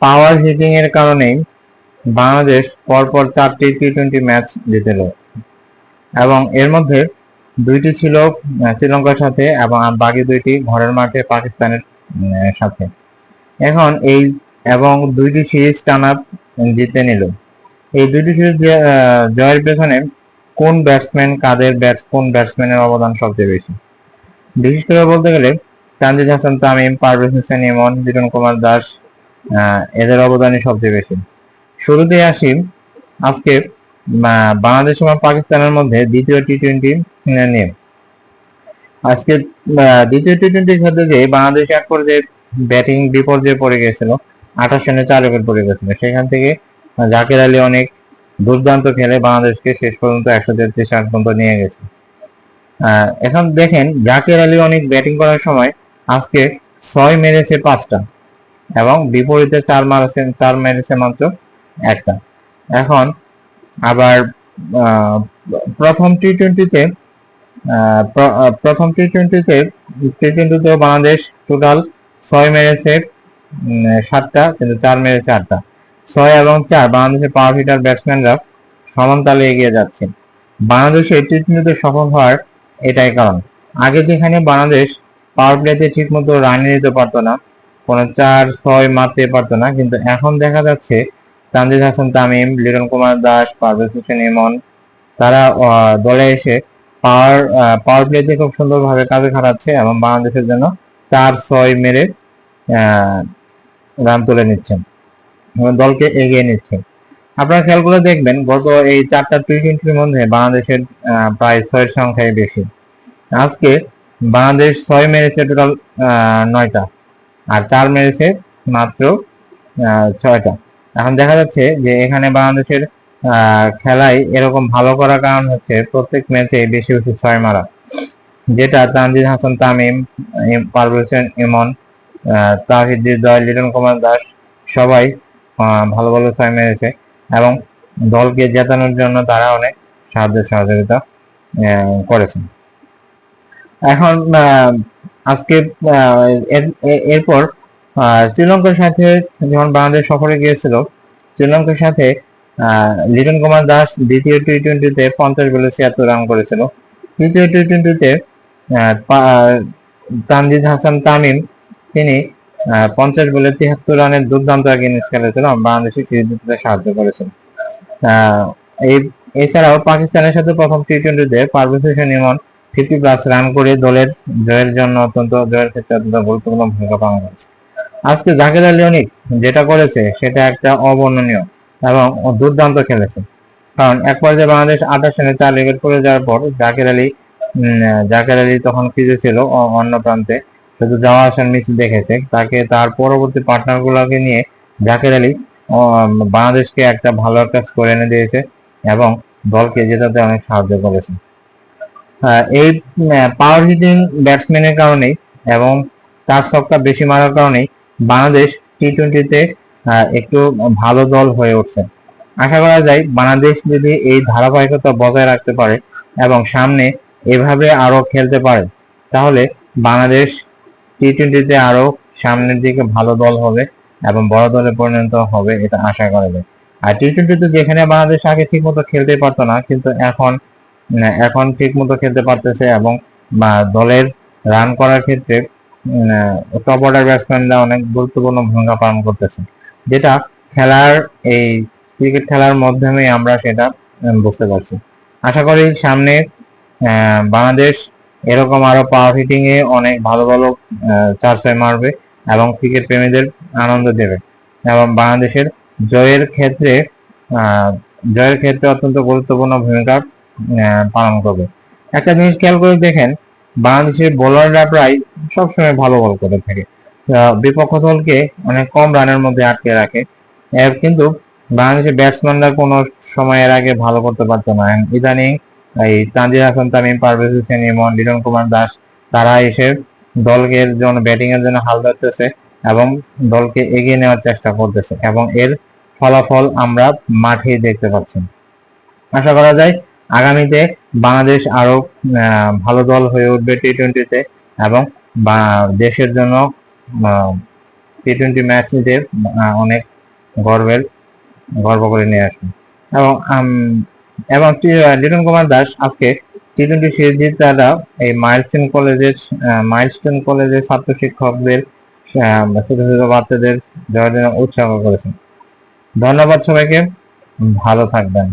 পাওয়ার heating এর কারণেই বাংলাদেশ পরপর 4টি টি-20 ম্যাচ জিতেল এবং এর মধ্যে 2টি ছিল শ্রীলঙ্কার সাথে এবং বাকি 2টি ঘরের মাঠে পাকিস্তানের সাথে। এখন এই এবং 2টি সিরিজ টানা জিতে নিল। এই 2টি সিরিজ জয়ের পেছনে কোন ব্যাটসম্যানের অবদান সবচেয়ে বেশি? বিশেষ করে বলতে গেলে তানজিদ হাসান তামিম, পারভেজ হোসেন ইমন, লিটন কুমার দাস, এদের অবদানই সবচেয়ে বেশি। শুরুতেই আসি আজকে বাংলাদেশ এবং পাকিস্তানের মধ্যে দ্বিতীয় টি-20 নিয়ে। আজকে দ্বিতীয় টি-20 খেলতে বাংলাদেশ এক পর্যায়ে ব্যাটিং বিপর্যয়ে পড়ে গিয়েছিল, 28 রানে 4 উইকেট পড়ে গেছিল। সেখান থেকে জাকের আলী অনেক দুর্দান্ত খেলে বাংলাদেশকে শেষ পর্যন্ত 133 রান পর্যন্ত নিয়ে গেছে। এখন দেখেন জাকের আলী অনেক ব্যাটিং করার সময় আজকে 6 মেরেছে 5টা এবং বিপরীতে 4 মেরেছে মাত্র 1টা। এখন আবার প্রথম টি-20তে বাংলাদেশ টোটাল 6 মেরেছে 7টা, কিন্তু 4 মেরেছে 8টা। 6 এবং 4 বাংলাদেশের পাওয়ার হিটার ব্যাটসম্যানরা সমান তালে এগিয়ে যাচ্ছে। বাংলাদেশের টি-20তে সফল হওয়ার এটাই কারণ। আগে যেখানে বাংলাদেশ পাওয়ার প্লেতে ঠিক মতো রান নিতে পারতো না, কোনো 4-6 মারতে পারতো না, কিন্তু এখন দেখা যাচ্ছে তানজিদ হাসান তামিম, লিটন কুমার দাস, পারভেজ হোসেন ইমন তারা দলে এসে পাওয়ার প্লেতে খুব সুন্দরভাবে কাজে খাটাচ্ছে এবং বাংলাদেশের জন্য 4-6 মেরে রান তুলে নিচ্ছেন, দলকে এগিয়ে নিচ্ছেন। আপনারা খেয়াল করে দেখবেন গত এই 4টা টি-20-র মধ্যে বাংলাদেশের প্রায় 6 সংখ্যাই বেশি। আজকে বাংলাদেশ 6 মেরেছে টোটাল 9টা আর 4 মেরেছে মাত্র 6টা। এখন দেখা যাচ্ছে যে এখানে বাংলাদেশের খেলায় এরকম ভালো করার কারণ হচ্ছে প্রত্যেক ম্যাচে বেশি বেশি 6 মারা, যেটা তানজিদ হাসান তামিম, পারভেজ হোসেন ইমন, তাওহিদ হৃদয়, লিটন কুমার দাস সবাই ভালো ভালো 6 মেরেছে এবং দলকে জেতানোর জন্য তারা অনেক সহযোগিতা করেছেন। এখন আজকে এরপর শ্রীলঙ্কার সাথে যখন বাংলাদেশ সফরে গিয়েছিল, শ্রীলঙ্কার সাথে লিটন কুমার দাস দ্বিতীয় টি-20তে 50 বলে 76 রান করেছিল। তৃতীয় টি-20তে তানজিদ হাসান তামিম তিনি 50 বলে 73 রানের দুর্দান্ত এক ইনিংস খেলেছিল, বাংলাদেশকে সিরিজ জিততে সাহায্য করেছেন। এছাড়াও পাকিস্তানের সাথে প্রথম টি-20তে পারভেজ হোসেন ইমন 50+ রান করে দলের জয়ের ক্ষেত্রে অত্যন্ত গুরুত্বপূর্ণ ভূমিকা পালন করেছে। আজকে জাকের আলী অনেক যেটা করেছে সেটা একটা অবর্ণনীয় এবং দুর্দান্ত খেলেছে, কারণ এক পর্যায়ে বাংলাদেশ 28 রানে 4 উইকেট পড়ে যাওয়ার পর জাকের আলী তখন ক্রিজে ছিল অন্য প্রান্তে, শুধু যাওয়া আসার মিস দেখেছে তাকে। তার পরবর্তী পার্টনার গুলোকে নিয়ে জাকের আলী বাংলাদেশকে একটা ভালো একটা স্কোর এনে দিয়েছে এবং দলকে জেতাতে অনেক সাহায্য করেছে। এই পাওয়ার হিটিং ব্যাটসম্যানের কারণেই এবং 4 ছক্কা বেশি মারার কারণেই বাংলাদেশ টি-20তে একটু ভালো দল হয়ে উঠছে। আশা করা যায় বাংলাদেশ যদি এই ধারাবাহিকতা বজায় রাখতে পারে এবং সামনে এভাবে আরো খেলতে পারে, তাহলে বাংলাদেশ টি-20তে আরো সামনের দিকে ভালো দল হবে এবং বড় দলে পরিণত হবে, এটা আশা করা যায়। আর টি-20তে যেখানে বাংলাদেশ আগে ঠিক মতো খেলতে পারতো না, কিন্তু এখন ঠিক মতো খেলতে পারতেছে এবং দলের রান করার ক্ষেত্রে টপ অর্ডার ব্যাটসম্যানরা অনেক গুরুত্বপূর্ণ ভূমিকা পালন করতেছে, যেটা এই ক্রিকেট খেলার মাধ্যমে আমরা সেটা বুঝতে পারছি। আশা করি সামনে বাংলাদেশ এরকম আরো পাওয়ার হিটিং এ অনেক ভালো ভালো 4-6 মারবে এবং ক্রিকেট প্রেমীদের আনন্দ দেবে এবং বাংলাদেশের জয়ের ক্ষেত্রে অত্যন্ত গুরুত্বপূর্ণ ভূমিকা পালন করবে। একটা জিনিস খেয়াল করে দেখেন, বাংলাদেশের বোলাররা প্রায় সবসময় ভালো বল করে থাকে, বিপক্ষ দলকে অনেক কম রানের মধ্যে আটকে রাখে, কিন্তু বাংলাদেশের ব্যাটসম্যানরা কোনো সময়ের আগে ভালো করতে পারতো না। ইদানিং এই তানজিদ হাসান তামিম, পারভেজ হোসেন ইমন, লিটন কুমার দাস তারা এসে দলকে জন্য ব্যাটিং এর জন্য হাল ধরতেছে এবং দলকে এগিয়ে নেওয়ার চেষ্টা করতেছে এবং এর ফলাফল আমরা মাঠেই দেখতে পাচ্ছি। আশা করা যায় আগামীতে বাংলাদেশ আরো ভালো দল হয়ে উঠবে টি-20তে এবং দেশের জন্য টি-20 ম্যাচ নিতে অনেক গর্ব করে নিয়ে আসেন। এবং লিটন কুমার দাস আজকে টি-20 সিরিজ জিতাটা এই মাইলস্টোন কলেজের ছাত্র শিক্ষকদের ছোট ছোট বাচ্চাদের জয়ের জন্য উৎসাহ করেছেন। ধন্যবাদ সবাইকে, ভালো থাকবেন।